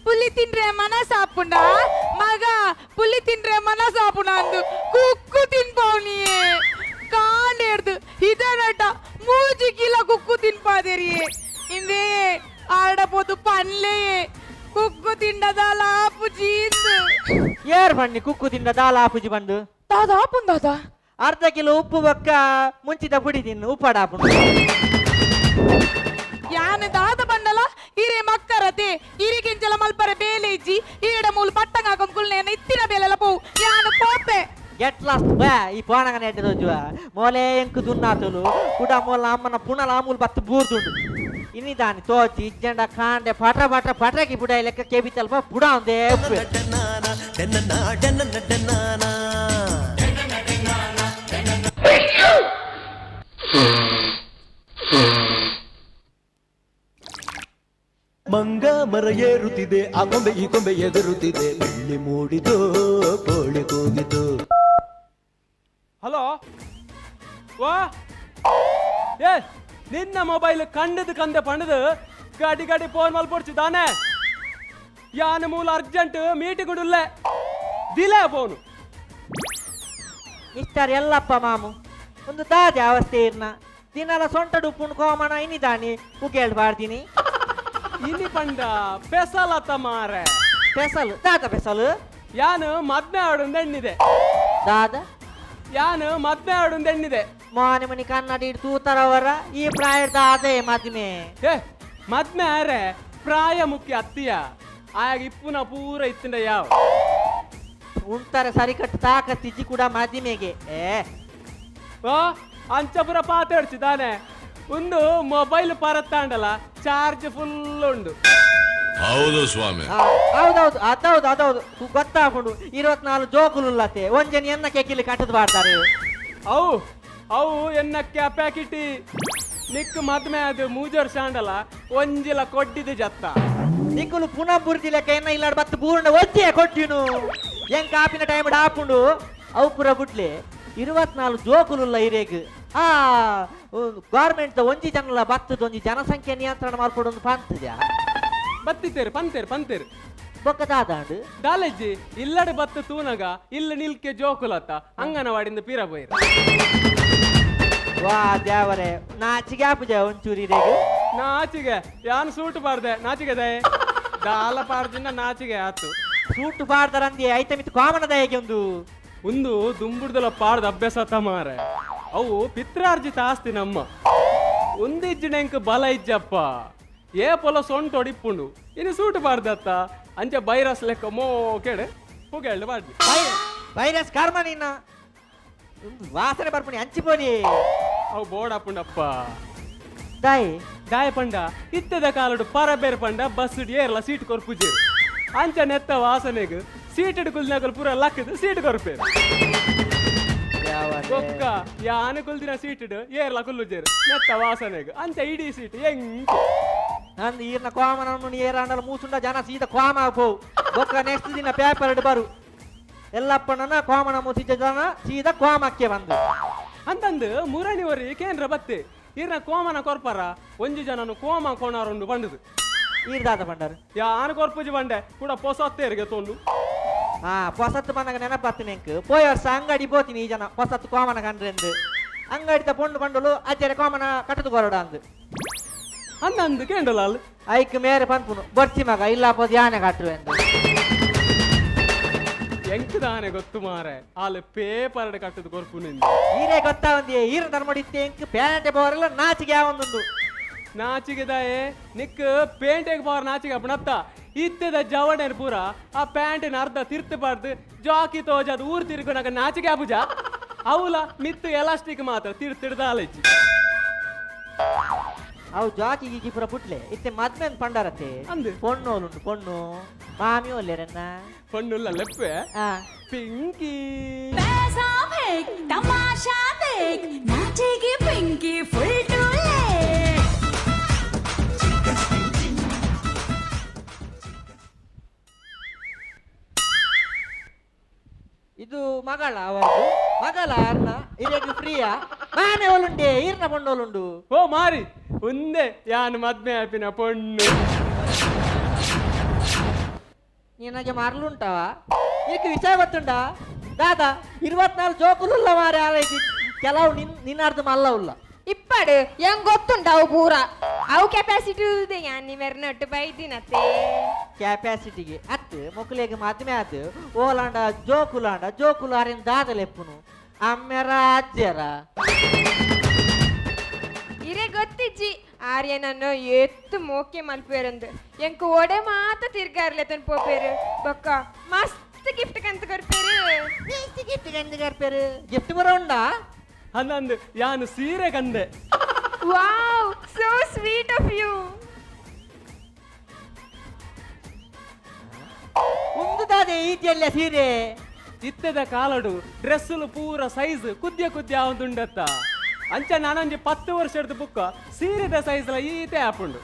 ಪುಲಿ ತಿಂದ್ರೆ ಮನಸಾಪುಂಡ ಅಂದು ಕುಕ್ಕು ತಿನ್ಪವನಿಯೇ ಕಾಂಡೇರ್ದು ಇದನಟ 3 ಕಿಲೋ ಕುಕ್ಕು ತಿನ್ಪಾದೇರಿಯೇ ಇಂದೇ ಆಡಬಹುದು ಪನ್ಲೆ ಕುಕ್ಕು ತಿಂಡದ ಲಾಪುಜಿ ಏರ್ ಬಣ್ಣಿ ಕುಕ್ಕು ತಿಂಡ ದಾಲಾಪುಜಿ ಬಂದು ದಾದ ಅರ್ಧ ಕಿಲೋ ಉಪ್ಪು ಬೊಕ್ಕ ಮುಂಚಿದ ಪುಡಿ ತಿನ್ನು ಉಪ್ಪಡಾಪುಂಡು ಯಾನ ದಾದ ಬಂಡಲ ಇರೆ ಮಕ್ಕರತೆ ಇರಿಗಿಂಚಲ ಮಲ್ಪರೆ ಬೇಲೆ ಇಜ್ಜಿ ಈಡ ಮೂಲ ಪಟ್ಟಂಗ ಹಾಕೊಂಡ್ ಕುಲ್ನೇನ ಇತ್ತಿನ ಬೇಲೆಲ್ಲ ಪೋವು ಯಾನ ಪೋಪೆ ಗೆಟ್ ಲಾಸ್ಟ್ ಬಾ ಈ ಪೋಣಗ ನೆಟ್ಟಿದೋಜುವ ಮೋಲೆ ಎಂಕು ದುನ್ನಾತುಲು ಕುಡ ಮೋಲ ಅಮ್ಮನ ಪುನಲ ಆಮೂಲ್ ಬತ್ತು ಬೂರ್ದುಂಡು ಇನ್ನಿದಾನಿ ತೋಚಿ ಇಜ್ಜಂಡ ಕಾಂಡೆ ಪಟಕಿ ಬುಡ ಲೆಕ್ಕ ಕೇಬಿತಲ್ಪ ಬುಡ ಒಂದೇ ಮಂಗ ಮರ ಏರುತ್ತಿದೆ ಆ ಕೊಂಬೆ ಈ ಕೊಂಬೆ ಎದುರುತ್ತಿದೆ ಬೆಳ್ಳಿ ಮೂಡಿದು ಕೋಳಿ ಕೂಗಿತು. ಹಲೋ ವಾ ಏ ನಿನ್ನ ಮೊಬೈಲ್ ಕಂದೆ ಪಂಡದು ಗಾಡಿ ಫೋನ್ ಮಲ್ಪೊಡ್ಚಿ ತಾನೆ ಯಾನ ಮೂಲ ಅರ್ಜೆಂಟ್ ಮೀಟಿಂಗ್ ಉಡುಲ್ಲೆ ದಿಲೇ ಫೋನು ಮಿಸ್ಟರ್ ಎಲ್ಲಪ್ಪ ಮಾಮು ಒಂದು ದಾದೆ ಅವಸ್ಥೆ ಇರ್ನ ದಿನಲ ಸೊಂಟಡು ಉಪ್ಪುಂಡು ಕೋಮನ ಇನ್ನಿದಾನಿ ಉಗೇಳ್ ಬಾಡ್ತೀನಿ ಇನಿ ಪಂಡ ಪೆಸಲತ ಮಾರೆ ಪೆಸಲು ದಾದ ಪೆಸಲು ಯಾನು ಮದ್ಮೆ ಆಡುಂದೆಣ್ಣಿದೆ ದಾದ ಯಾನು ಮದ್ಮೆ ಆಡುಂದೆಣ್ಣಿದೆ ಮೋನೆ ಮನಿ ಕನ್ನಡಿ ತೂತರವರ ಈ ಪ್ರಾಯದ ಅದೇ ಮದ್ಮೆ ಏ ಮದ್ಮೆ ಆರೆ ಪ್ರಾಯ ಮುಖ್ಯ ಅತ್ತಿಯ ಆಗ ಇಪ್ಪುನ ಪೂರ ಇತ್ತಿಂದ ಯಾವ ಉಂಟರೆ ಸರಿ ಕಟ್ಟು ತಾಕತ್ತಿಜ್ಜಿ ಕೂಡ ಮದ್ಮೆಗೆ ಓ ಅಂಚಪುರ ಪಾತಾಡ್ಸಿದಾನೆ ಒಂದು ಮೊಬೈಲ್ ಪರತ್ತಾಂಡಲ್ಲ ಚಾರ್ಜ್ ಫುಲ್ ಉಂಡು ಹೌದು ಸ್ವಾಮಿ. ಹೌದೌದು ಅದೌದು ಗೊತ್ತಾಗ್ಬಿಡು 24 ಜೋಕುಲುಲ್ಲತೆ ಒಂಜನಿ ಎನ್ನ ಕೆಕ್ಕಿಲಿ ಕಟ್ಟದ್ ಬಾಡ್ತಾರೆ ಅವು ಎನ್ನಕ್ಕೆ ಪ್ಯಾಕೆಟಿ ನಿಕ್ ಮದ್ಮೆ ಅದು ಮೂಜರ್ ಶಾಂಡಲ ಒಂಜಿಲ ಕೊಡ್ಡಿದೆ ಜತ್ತ ನಿಕ್ಕುಲು ಪುನಃ ಬುರ್ದಿ ಲೆಕ್ಕ ಎನ್ನ ಇಲ್ಲಾಡ್ ಬತ್ತು ಪೂರ್ಣ ಒತ್ತಿಯ ಕೊಟ್ಟಿನು ಹೆಂಗ್ ಕಾಪಿನ ಟೈಮ್ ಹಾಪುಂಡು ಅವು ಪುರ ಬಿಟ್ಲೆ 24 ಜೋಕುಲುಲ್ಲ ಇರೇಗ್ ಗೌರ್ಮೆಂಟ್ ಒಂಜಿ ಜನಲ ಬತ್ತದ ಒಂಜಿ ಜನಸಂಖ್ಯೆ ನಿಯಂತ್ರಣ ಮಾಡ್ಕೊಡು ಒಂದು ಪಂತದ್ಯಾ ಬತ್ತಿತ್ತೇರು ಪಂತೇರು ಬೊಕ್ಕದಾದಾಂಡು ದಾಲೆಜ್ಜಿ ಇಲ್ಲಡೆ ಬತ್ತ ತೂನಗ ಇಲ್ಲ ನಿಲ್ಕೆ ಜೋಕುಲತ್ತ ಅಂಗನವಾಡಿಂದ ಪೀರ ಬೈರ ವಾ ದ್ಯಾವರೆ ನಾಚಿಗೆ ಆಪುಜ ಒಂಚೂರಿ ಇರೇಗ್ ನಾಚಿಗೆ ಯಾನ್ ಸೂಟ್ ಬಾರ್ದೆ ನಾಚಿಗೆ ದಯ ದಾಲ ಪಾರ್ದಿಂದ ನಾಚಿಗೆ ಆತು ಸೂಟು ಬಾರ್ದಾರಂದಿ ಐತೆ ಮಿತ್ ಕಾಮನದ ಹೇಗೆ ಒಂದು ದುಂಬುಡ್ದಲ ಪಾಡ್ದ ಅಭ್ಯಾಸ ಮಾರೆ ಅವು ಪಿತ್ರಾರ್ಜಿತ ಆಸ್ತಿ ನಮ್ಮ ಒಂದಿಜ್ಜಿನೆಂಕ್ ಬಲ ಇಜ್ಜಪ್ಪ ಏ ಪೊಲ ಸೊಂಟ ಹೊಡಿಪ್ಪುಂಡು ಇನ್ನು ಸೂಟ್ ಬಾರ್ದತ್ತ ಅಂಚೆ ಬೈರಸ್ ಲೆಕ್ಕ ಮೋ ಕೇಳೆ ಹೋಗಿ ಬಾಡ್ದಿ ವೈರಸ್ ಕರ್ಮ ನಿನ್ನ ಒಂದು ವಾಸನೆ ಬರ್ಪಣಿ ಹಂಚಿಪೋನಿ ಅವು ಬೋಡಪ್ಪುಂಡಪ್ಪ ದಾಯಿ ದಾಯ ಪಂಡ ಇತ್ತದ ಕಾಲಡು ಪರಬೇರ್ ಪಂಡ ಬಸ್ ಏರ್ಲ ಸೀಟ್ ಕೊರ್ಪುಜೇರು ಅಂಚ ನೆತ್ತ ವಾಸನೆಗ್ ಸೀಟ್ ಕುಲ್ನಾಗಲ್ ಪೂರ ಲಕ್ಕದ ಸೀಟ್ ಕೊರ್ಪೇರು ಒಕ್ಕ ಯಾನ ಕುಲ್ದಿನ ಸೀಟ್ ಏರ್ಲ ಕುಲ್ಲುಜೇರು ನೆತ್ತ ವಾಸನೆಗ್ ಅಂಚ ಇಡೀ ಸೀಟ್ ಹೆಂಗ್ ನಂದು ಈರ್ನ ಕೋಮನ ಏರಾಂಡಲ ಮೂಸುಂಡ ಜನ ಸೀದಾ ಕೋಮ ಪೋ ಬೊಕ್ಕ ನೆಕ್ಸ್ಟ್ ದಿನ ಪೇಪರ್ ಬರು ಎಲ್ಲಪ್ಪನ ಕೋಮನ ಮುಸಿದ ಜನ ಸೀದಾ ಕೋಮಕ್ಕೆ ಬಂದು ಅಂತಂದು ಮುರಣಿವರಿ ಕೇಂದ್ರ ಬತ್ತೆ ಈರ್ನ ಕೋಮನ ಕೊರ್ಪರ ಒಂಜಿ ಜನನು ಕೋಮ ಕೋಣಾರುಂಡು ಬಂಡದು ಈರ್ದಾದ ಬಂಡಾರು ಯಾನ ಕೊರ್ಪುಜಿ ಬಂಡೆ ಕೂಡ ಪೊಸತ್ತೇರಿಗೆ ತೊಂಡು ಹೊಸತ್ತು ಬಂದಾಗ ನೆನಪತ್ತೀನಿ ಎಂಕ್ ಪೋಯ್ ವರ್ಷ ಅಂಗಡಿ ಬೋತೀನಿ ಈ ಜನ ಹೊಸತ್ತು ಕೋಮನ ಕಂಡ್ರೆಂದು ಅಂಗಡಿತ ಪೊಂಡು ಬಂಡಲು ಅಜ್ಜರೆ ಕೋಮನ ಕಟ್ಟದು ಕೊರಡ ಅಂದು ಅಂದಂದು ಕೇಂಡಲ್ಲ ಐಕ್ ಮೇರೆ ಪನ್ಪುನು ಬರ್ಚಿ ಮಗ ಇಲ್ಲ ಪೋದು ಯಾನೆ ಕಟ್ರು ಎಂದು ಎಂಕದಾನೆ ಗೊತ್ತು ಮಾರೆ ಅಲ್ಲಿ ಪೇಪರ್ ಕಟ್ಟದು ಕೊರ್ಪು ನಿಂದು ಈರೇ ಗೊತ್ತಾ ಒಂದಿ ಈರ ಧರ್ಮಡಿತ್ತೆ ಎಂಕ್ ಪ್ಯಾಂಟ್ ಬೋರೆಲ್ಲ ನಾಚಿಗೆ ಯಾವೊಂದು ನಾಚಿಗೆ ದಾಯೆ ನಿಕ್ ಪೇಂಟೆಗೆ ಪವರ್ ನಾಚಿಗೆ ಅಪ್ಪಣತ್ತ ಇತ್ತದ ಜವಣೆರ್ ಪೂರ ಆ ಪ್ಯಾಂಟಿನ ಅರ್ಧ ತಿರ್ತಬಾರ್ದು ಜಾಕಿ ತೋಜದ್ ಊರ್ ತಿರುಗುನಾಗ ನಾಚಿಗೆ ಆಪುಜ ಅವಲ ಮಿತ್ತು ಎಲಾಸ್ಟಿಕ್ ಮಾತ್ರ ತಿಡ್ದಾಲೆಚ್ಚಿ ಅವು ಜಾಕಿ ಗೀಕಿ ಪುರ ಪುಟ್ಲೆ ಇತ್ತೆ ಮದ್ಮೆನ್ ಪಂಡರತೆ ಅಂದು ಪೊಣ್ಣೋಲುಂಟು ಪೊಣ್ಣು ಮಾಮಿ ಒಲ್ಲೆರನ್ನ ಪಣ್ಣುಲ್ಲ ಲೆಪ್ಪೆ ಪಿಂಕಿ पैसा फेंक तमाशा देख नाचेगी पिंकी फुल टूले ಇದು ಮಗಳ ಅವರದು ಮಗಳ ಅರ್ನ ಇರೇಗ ಫ್ರೀಯಾ ಮಾಮಿ ಒಲುಂಡೆ ಈರ್ನ ಪೊಣ್ಣೋಲುಂಡು ಓ ಮಾರಿ ಒಂದೇ ಯಾನ್ ಮದ್ಮೆ ಆಪಿನ ಪೊಣ್ಣು ನಿನಗೆ ಮರಲುಂಟವ ಇದಕ್ಕೆ ವಿಷಯ ಗೊತ್ತುಂಟ ದಾದಾ 24 ಜೋಕುಲುಲ್ಲ ಮಾರೆ ಆರೈತಿ ಕೆಲವು ನಿನ್ನರ್ಧ ಮಲ್ಲ ಉಲ್ಲ ಇಪ್ಪಡು ಹೆಂಗ್ ಗೊತ್ತುಂಟಾವು ಪೂರ ಅವು ಕೆಪಾಸಿಟಿ ಇದೆ ಯಾನಿ ಮೆರ್ನಟ್ಟು ಬೈದಿನತ್ತೆ ಕೆಪಾಸಿಟಿಗೆ ಅತ್ತು ಮೊಕ್ಕಲಿಗೆ ಮದ್ಮೆ ಆತು ಓಲಾಂಡ ಜೋಕುಲು ಅರೇನ್ ದಾದಲೆಪ್ಪುನು ಅಮ್ಮೆರ ಅಜ್ಜರ ಇರೇ ಗೊತ್ತಿಜ್ಜಿ ಆರ್ಯನನ್ನು ಎತ್ತು ಮೋಕೆ ಮಲ್ಪೇರಂದು ಎಂಕು ಒಡೆ ಮಾತ ತಿರ್ಗಾರ್ಲೆತನ್ ಪೋಪೇರು ಬೊಕ್ಕ ಮಸ್ತ್ ಗಿಫ್ಟ್ ಕಂತ ಕೊರ್ಪೇರು ಗಿಫ್ಟ್ ಬರೋಂಡ ಹನ್ನೊಂದು ಯಾನು ಸೀರೆ ಕಂದೆ wow so sweet of you ಒಂದು ದಾದೆ ಈತಿಯಲ್ಲ ಸೀರೆ ಇತ್ತದ ಕಾಲಡು ಡ್ರೆಸ್ಸುಲು ಪೂರ ಸೈಜ್ ಕುದ್ಯ ಒಂದುಂಡತ್ತ ಅಂಚ ನಾನೊಂಜಿ 10 ವರ್ಷದ ಬುಕ್ಕ ಸೀರೆದ ಸೈಜ್ಲ ಈತೆ ಆಪುಂಡು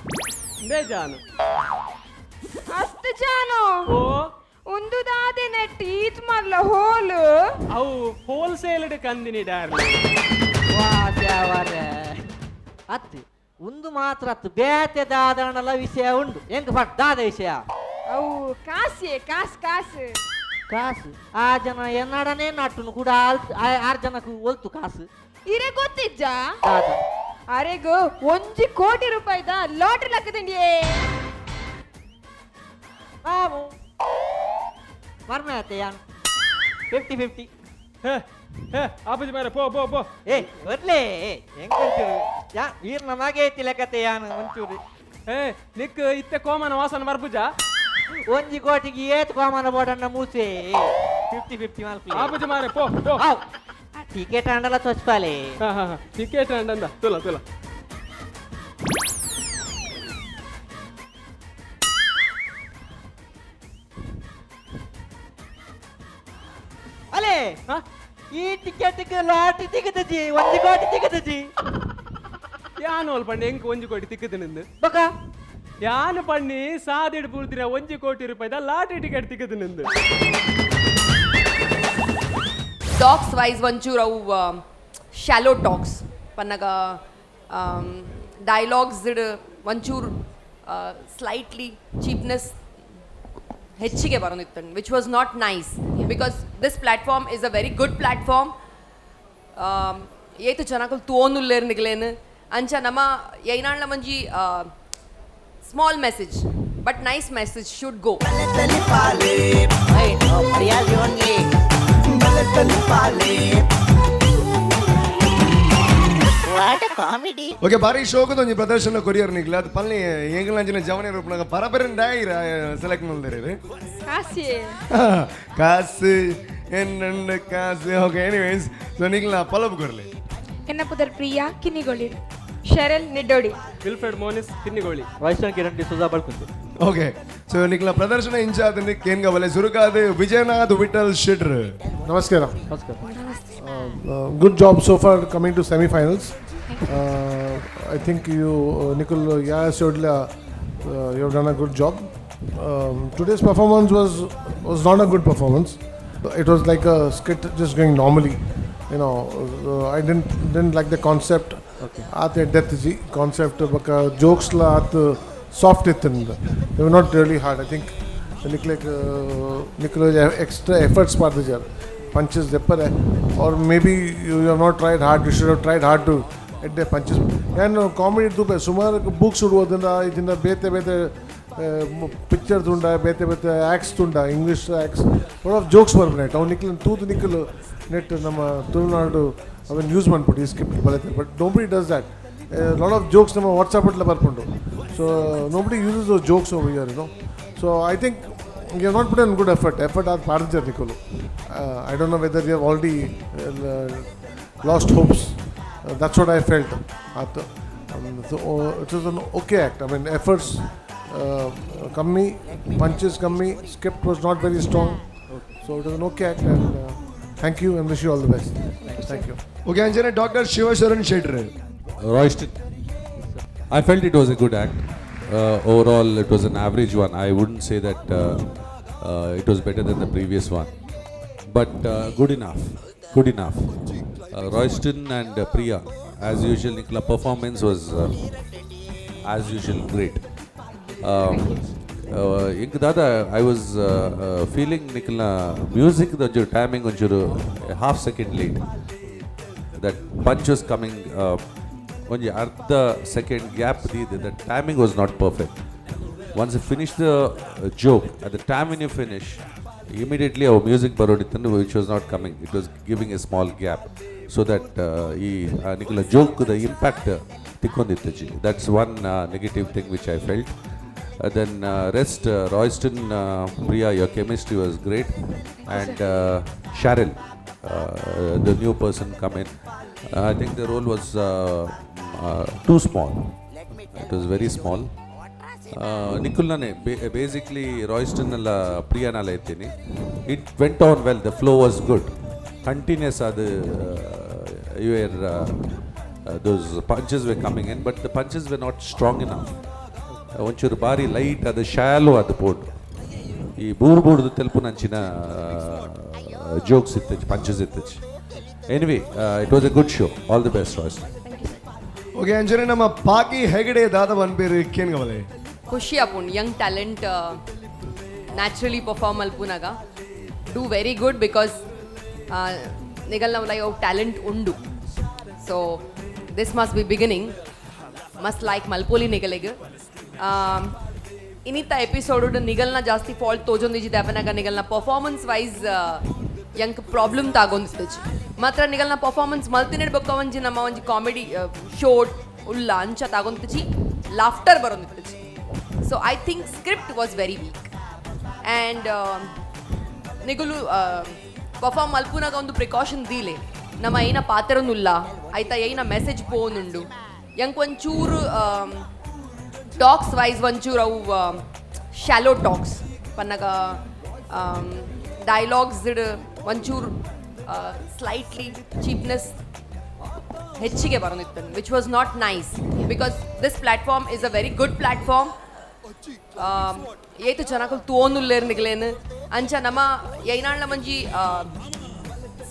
ಬೇಜಾನು ಅಷ್ಟು ಜಾನು ಓ ಒಂದು ದಾದೆ ನೆಟ್ ಈತ್ ಮಲ್ಲ ಹೋಲು ಅವು ಹೋಲ್ಸೇಲ್ಡ್ ಕಂದಿನಿ ಡಾರ್ಲಿ ಅತ್ತು ಒಂದು ಮಾತ್ರ ಅತ್ತು ಬೇತೆ ದಾದನಲ ವಿಷಯ ಉಂಡು ಎಂಕ್ ಪಟ್ ದಾದ ವಿಷಯ ಅವು ಕಾಸು ಕಾಸು ಆ ಜನ ಎನ್ನಡನೆ ನಟ್ಟುನು ಕೂಡ 6 ಜನಕ್ಕೂ ಒಲ್ತು ಕಾಸು ಇರೇ ಗೊತ್ತಿಜ್ಜ ದಾದ ಅರೆಗು 1 ಕೋಟಿ ರೂಪಾಯಿದ ಲಾಟ್ರಿ ಲಕ್ಕದಿಂಡಿಯೇ Vamos. Marmete yan. 50-50. ಹೇ ಹೇ ಅಪ್ಪಾಜಿ ಮಾರೆ ಪೋ ಪೋ ಪೋ ಏ ಒಟ್ಲೆ ಹೆಂಗಂತೀರು ಯಾ ವೀರ್ ನಮಗೆ ಐತಿಲ್ಲ ಕತೆ ಯಾನು ಒಂಚೂರು ಹೇ ನಿಕ್ ಇತ್ತೆ ಕೋಮನ ವಾಸನ ಬರ್ಬುಜ 1 ಕೋಟಿಗೆ ಏತ್ ಕೋಮನ ಬೋಡನ್ನ ಮೂಸೆ 50-50 ಮಾಲ್ಪಿ ಅಪ್ಪಾಜಿ ಮಾರೆ ಪೋ ಪೋ ಆವ್ ಟಿಕೆಟ್ ಅಂಡಲ ತೋಚ್ಪಾಲೆ ಹಾ ಹಾ ಟಿಕೆಟ್ ಅಂಡ ತುಲ ತುಲ ಅಲೆ ಈ ಟಿಕೆಟ್ಗೆ ಲಾಟಿ ತಿಗದಜಿ 1 ಕೋಟಿ ತಿಗದಜಿ ಯಾನು ಅಲ್ ಪಂಡೆ ಎಂಕ್ 1 ಕೋಟಿ ತಿಕ್ಕದು ನಿಂದು ಬಕ ಯಾನು ಪಣ್ಣಿ ಸಾದಿಡ್ ಪೂರ್ತಿನ 1 ಕೋಟಿ ರೂಪಾಯಿದ ಲಾಟ್ರಿ ಟಿಕೆಟ್ ತಿಕ್ಕದು ನಿಂದು ಟಾಕ್ಸ್ ವೈಸ್ ಒಂಚೂರು ಅವು ಶಾಲೋ ಟಾಕ್ಸ್ ಪನ್ನಗ ಡೈಲಾಗ್ಸ್ ಒಂಚೂರು ಸ್ಲೈಟ್ಲಿ ಚೀಪ್ನೆಸ್ ಹೆಚ್ಚಿಗೆ ಬರೋದಿತ್ತು which was not nice because this platform is a very good platform ಏತು ಚೆನ್ನಾಗಿ ತೋನುಲ್ಲೇರ್ ನಿಗ್ಲೇನು ಅಂಚ ನಮ್ಮ ಏನಾಳ್ನ ಮಂಜಿ small message but nice message should go Right, no, ಮರ್ಯಾದೆ ಅವನಿಗೆ. What a comedy. ಓಕೆ ಬಾರಿ ಶೋಕದ ಒಂಜಿ ಪ್ರದರ್ಶನ ಕೊರಿಯರ್ ನಿಕ್ಲ ಅದು ಪಲ್ಲೆ ಎಂಗ್ಲಂಚಿನ ಜವನ ರೂಪನಾಗ ಪರಪರನ್ ಡಾಯಿರ ಸೆಲೆಕ್ಟ್ ಮಾಡ್ದಿರಿ ಕಾಸಿಯೇ ಕಾಸು ಎನ್ನಂಡ ಕಾಸು ಓಕೆ ಎನಿವೇಸ್ ಸೊ ನಿಕ್ಲ ಪಲಬ್ ಕೊರ್ಲಿ ಎನ್ನ ಪುದರ್ ಪ್ರಿಯಾ ಕಿನ್ನಿಗೊಳ್ಳಿ ಶರಲ್ ನಿಡ್ಡೋಡಿ ವಿಲ್ಫ್ರೆಡ್ ಮೋನಿಸ್ ತಿನ್ನಿಗೋಳಿ ವೈಷ್ಣವ್ ಕಿರಣ್ ಸುಜಾ ಬಳ್ಕುಂದು ಓಕೆ ಸೊ ನಿಕ್ಲ ಪ್ರದರ್ಶನ ಇಂಚಾದ ಕೇನ್ಗ ಬಲೆ ಸುರುಕಾದ ವಿಜಯನಾಥ್ ವಿಠಲ್ ಶೆಟ್ರ್ ನಮಸ್ಕಾರ good job so far coming to semi-finals. I think you, Nikul Yasodla, you have done a good job. Today's performance was not a good performance. It was like a skit just going normally. You know, I didn't like the concept. At death concept, but jokes la at soft it and they were not really hard. I think Nikul extra efforts part the jar. Punches deppare or maybe you have not tried hard, you should have tried hard to hit the punches and comedy tu sumar books udodinda idinda bete picture tunda bete acts tunda English acts lot of jokes were net aw nikkel net nama Tulnadu aven use manpudi skip balate but nobody does that a lot of jokes nama WhatsApp la barpondo so nobody uses those jokes over here, you know. So I think you have not put in good effort at Pardijar Nikolu. I don't know whether you have already lost hopes. That's what I felt. So it was an okay act. I mean, efforts kammi, punches kammi, script was not very strong. So it was an okay act and thank you and wish you all the best. Thank you. Okay ಅಂಜನೆ doctor Shivasharan Shettar Royston, I felt it was a good act. Overall, it was an average one. I wouldn't say that it was better than the previous one, but good enough. Good enough. Royston and Priya, as usual, Nikla performance was as usual great. Dada, I was feeling Nikla music the timing onchuru a half second late. That punch was coming. Only artha second gap the timing was not perfect. Once you finish the joke, at the time when you finish, immediately our music barodithandu which was not coming. It was giving a small gap so that Nikula joke the impact tikkondittu. That's one negative thing which I felt. Then rest Royston, Priya, your chemistry was great, and Cheryl, the new person come in. I think the role was too small. It was very small. Nikulane basically Royston alla Priya nala ittini. It went on well. The flow was good. Continuous you were those punches were coming in, but the punches were not strong enough. Onchuru bari light adu shallow adu podu. ಈ ಬೂರ್ದು ತೆಲುಪು ನಂಚಿನ ಜೋಕ್ಸ್ ಇತ್ತು ಪಂಚಸ್ ಇತ್ತು. Anyway it was a good show. All the best Royston. Okay ಅಂಜನೆ ನಮ್ಮ ಪಾಕಿ ಹೆಗಡೆ ದಾದ ಅನ್ಬೇರು ಕೇನ್ಗ ಬಲೆ ಖುಷಿ ಆಪುಂಡು ಯಂಗ್ ಟ್ಯಾಲೆಂಟ್ ನ್ಯಾಚುರಲಿ ಪರ್ಫಾರ್ಮ್ ಅಲ್ಪುನಾಗ ಡೂ ವೆರಿ ಗುಡ್ ಬಿಕಾಸ್ ನಿಗಲ್ ನಾವು ಲೈಕ್ ಟ್ಯಾಲೆಂಟ್ ಉಂಡು so this must be beginning. Must like Malpoli Nigalige. ಇನ್ನಿತ್ತ ಎಪಿಸೋಡ್ ನಿಗಲ್ನ ಜಾಸ್ತಿ ಫಾಲ್ಟ್ ತೋಜೊಂದಿಜಿದೆ ಅವನಾಗ ನಿಗಲ್ನ ಪರ್ಫಾರ್ಮೆನ್ಸ್ ವೈಸ್ ಯಂಕ್ ಪ್ರಾಬ್ಲಮ್ ತಾಗೊಂದಿತ್ತು ಮಾತ್ರ ನಿಗಲ್ನ ಪರ್ಫಾರ್ಮೆನ್ಸ್ ಮಲ್ತಿನಿಡ್ಬೇಕು ಒಂಜಿ ನಮ್ಮ ಒಂಜಿ ಕಾಮಿಡಿ ಶೋಟ್ ಉಲ್ಲ ಅಂಚ ತಾಗೊಂತಿಜಿ ಲಾಫ್ಟರ್ ಬರೋಂದಿತ್ತು so I think script was very weak and ನಿಗುಲು ಪರ್ಫಾರ್ಮ್ ಮಲ್ಪುನಾಗ ಒಂದು ಪ್ರಿಕಾಷನ್ ದೀಲೆ ನಮ್ಮ ಏನ ಪಾತ್ರನುಲ್ಲ ಆಯ್ತಾ ಏನ ಮೆಸೇಜ್ ಪೋನುಂಡು ಯಂಕ್ ಒಂಚೂರು ಟಾಕ್ಸ್ ವೈಸ್ ಒಂಚೂರು ಅವು ಶಾಲೋ ಟಾಕ್ಸ್ ಪನ್ನಗ ಡೈಲಾಗ್ಸ್ ಒಂಚೂರು ಸ್ಲೈಟ್ಲಿ ಚೀಪ್ನೆಸ್ ಹೆಚ್ಚಿಗೆ ಬರೋದಿತ್ತು which was not nice because this platform is a very good platform ಏತು ಜನಕ್ಕೂ ತೋನುಲ್ಲೇರು ನಿಗಲೇನು ಅಂಚ ನಮ್ಮ ಏನಾಳ ಮಂಜಿ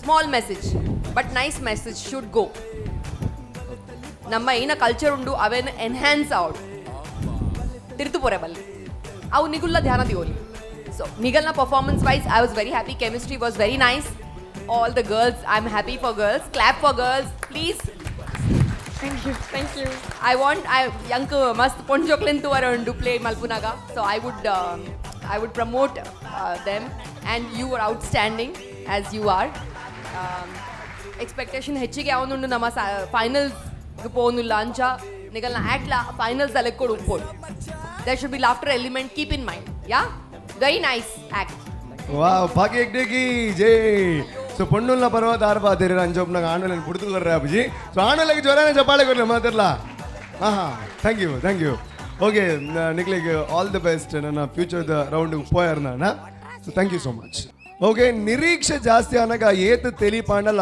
small message but nice message should go ನಮ್ಮ ಏನ ಕಲ್ಚರ್ ಉಂಡು ಅವೇನು ಎನ್ಹ್ಯಾನ್ಸ್ ಔಟ್ ತಿರುತು ಪೊರೆ ಬಲ್ಲಿ ಅವು ನಿಗುಲ್ಲ ಧ್ಯಾನ ದಿಯೋಲಿ ಸೊ ನಿಗಲ್ನ performance wise I was very happy chemistry was very nice all the girls I am happy for girls clap for girls please thank you I want young must ponjoklentu around play Malpunaga. So I would promote them, and you were outstanding as you are. Expectation ಹೆಚ್ಚಿಗೆ ಅವನುಂಡು ನಮ್ಮ ಫೈನಲ್ಸ್ ಪೋನುಲ್ಲ ಅಂಚ ನಿಗಲ್ನ ಆಕ್ಟ್ ಫೈನಲ್ಸ್ ಅಲ್ಲಿ ಕೊಡು ಉಪ್ಪೋಡು there should be laughter element, keep in mind. Yeah, very nice act. Wow Bhagya ಎಗ್ಡೆಗಿ Jai so ಪೊಣ್ಣುಲ್ನ ಪರ್ವತ ಆರ್ಬಾದಿರಿ ಅಂಜೋಪ್ನಾಗ ಆಣುಲನ್ನು ಪುಡ್ತುಕೊರ್ರೆ ಅಪ್ಪಾಜಿ ಸೊ ಆಣುಲಗೆ ಜ್ವರನೇ ಚಪ್ಪಾಳೆ ಕೊರ್ಲೆ ಮಾತಿರ್ಲ ಹಾಂ ಥ್ಯಾಂಕ್ ಯು ಓಕೆ ನಿಕ್ಲಿಗೆ ಆಲ್ ದಿ ಬೆಸ್ಟ್ ನನ್ನ ಫ್ಯೂಚರ್ದ ರೌಂಡ್ ಪೋಯರ್ ನಾನು so thank you so much okay ನಿರೀಕ್ಷೆ ಜಾಸ್ತಿ ಅನ್ನಾಗ ಏತ್ ತೆಲಿ ಪಾಂಡಲ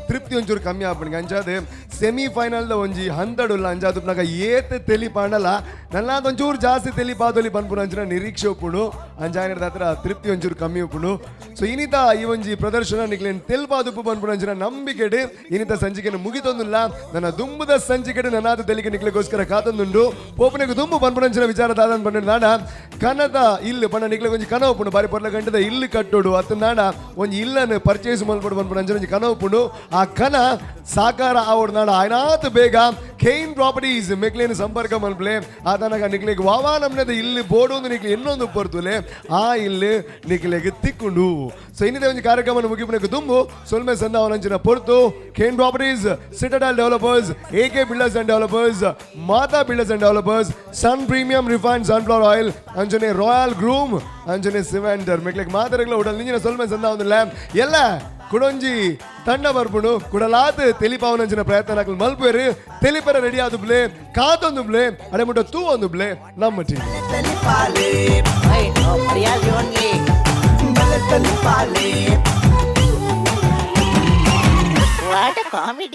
ತೃಪ್ತಿ ಒಂಚೂರು ಕಮ್ಮಿ ಆಪಣಿಗೆ ಅಂಚಾದೆ ಸೆಮಿಫೈನಲ್ದ ಒಂಜಿ ಹಂತಡುಲ್ಲ ಅಂಚಾದುಪ್ನಾಗ ಏತ್ ತೆಲಿ ಪಾಂಡಲ ನನ್ನದೊಂಚೂರು ಜಾಸ್ತಿ ತೆಲಿ ಪಾದೊಲಿ ಬಂದ್ಪುಡು ಅಂಚಿನ ನಿರೀಕ್ಷೆ ಉಪ್ಪುಡು ಅಂಚಾನಿರದ ಹತ್ರ ತೃಪ್ತಿ ಒಂಚೂರು ಕಮ್ಮಿ ಉಪ್ಪುಡು ಸೊ ಇನ್ನಿತ ಈ ಒಂಜಿ ಪ್ರದರ್ಶನ ನಿಕ್ಲೇನು ತೆಲ್ಪಾದುಪ್ಪು ಬಂದ್ಪುಡು ಅಂಚಿನ ನಂಬಿಕೆಡು ಇನ್ನಿತ ಸಂಚಿಕೆಯನ್ನು ಮುಗಿತೊಂದಿಲ್ಲ ನನ್ನ ದುಂಬುದ ಸಂಚಿಕೆಡು ನನ್ನಾದ ತೆಲಿಗೆ ನಿಕ್ಲಿಗೋಸ್ಕರ ಕಾತೊಂದುಂಡು ಪೋಪನೆಗೆ ದುಂಬು ಬಂದ್ಪುಡು ಅಂಚಿನ ವಿಚಾರ ದಾದನ್ ಬಂದ ನಾಡ ಕನದ ಇಲ್ಲು ಪಂಡ ನಿಕ್ಲಿಗೆ ಒಂಜಿ ಕನ ಉಪ್ಪುಂಡು ಬಾರಿ ಪೊರ್ಲ ಗಂಟದ ಇಲ್ಲು ಕಟ್ಟೋಡು ಅತ್ತ ನಾಡ ಒಂಜಿ ಇಲ್ಲನ್ನು ಪರ್ಚೇಸ್ ಮಲ್ಪಡು ಬಂದ್ಪುಡು ಅಂಚಿನ ಒಂಜಿ ಕನ ಉಪ್ಪುಂಡು ಆ ಕನ ಸಾಕಾರ ಆವಡು ನಾಡ ಆಯ್ನಾತ್ ಬೇಗ ಖೇನ್ ಪ್ರಾಪರ್ಟೀಸ್ ಮೆಕ್ಲೇನು ಸಂಪರ್ಕ ಮಲ್ಪಲೆ ಆತನಾಗ ನಿಕ್ಲಿಗೆ ವಾವಾ ನಮ್ನದ ಇಲ್ಲಿ ಬೋರ್ಡು ಒಂದು ನಿಕ್ಲಿ ಇನ್ನೊಂದು ಪೊರ್ತುಲೆ ಆ ಇಲ್ಲಿ ನಿಕ್ಲಿಗೆ ತಿಕ್ಕೊಂಡು ಸೊ ಇನ್ನಿದೆ ಒಂದು ಕಾರ್ಯಕ್ರಮ ಮುಗಿಪುನಕ್ಕೆ ತುಂಬು ಸೊಲ್ಮೆ ಸಂದಾವನಂಚಿನ ಪೊರ್ತು ಖೇನ್ properties Citadel developers AK builders and developers Mata builders and developers Sun premium refined sunflower oil ಅಂಜನೆ ರಾಯಲ್ ಗ್ರೂಮ್ ಅಂಜನೆ ಸಿವೆಂಡರ್ ಮೆಕ್ಲಿಗೆ ಮಾತಾಡಗಳ ಉಡಲ್ ನಿಂಜಿನ ಸೊಲ್ಮೆ ಸಂದಾವನ ಎಲ್ಲ ಕುಡೊಂಜಿ ತಂಡ ಬರ್ಪುಡು ಕುಡಲಾತ್ ತೆಲಿಪಾವನಂಚಿನ ಪ್ರಯತ್ನ ನಾಕಲು ಮಲ್ಪೇರು ತೆಲಿಪರ ರೆಡಿ ಆದುಬ್ಲೆ ಕಾತೊಂದು ಬ್ಲೆ ಅಡೆಮುಟ್ಟ ತೂ ಒಂದು ಬ್ಲೆ ನಮ್ಮ team Wait, no, Priyali only. What a comedy.